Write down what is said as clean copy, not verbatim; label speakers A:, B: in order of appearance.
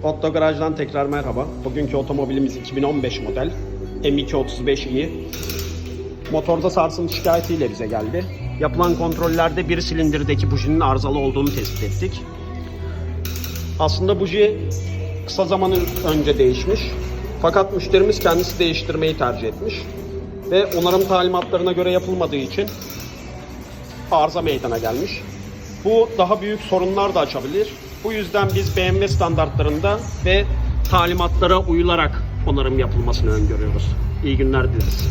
A: Otto Garaj'dan tekrar merhaba. Bugünkü otomobilimiz 2015 model M235i. Motorda sarsıntı şikayetiyle bize geldi. Yapılan kontrollerde bir silindirdeki bujinin arızalı olduğunu tespit ettik. Aslında buji kısa zaman önce değişmiş. Fakat müşterimiz kendisi değiştirmeyi tercih etmiş. Ve onarım talimatlarına göre yapılmadığı için arıza meydana gelmiş. Bu daha büyük sorunlar da açabilir. Bu yüzden biz BMW standartlarında ve talimatlara uyularak onarım yapılmasını öngörüyoruz. İyi günler dileriz.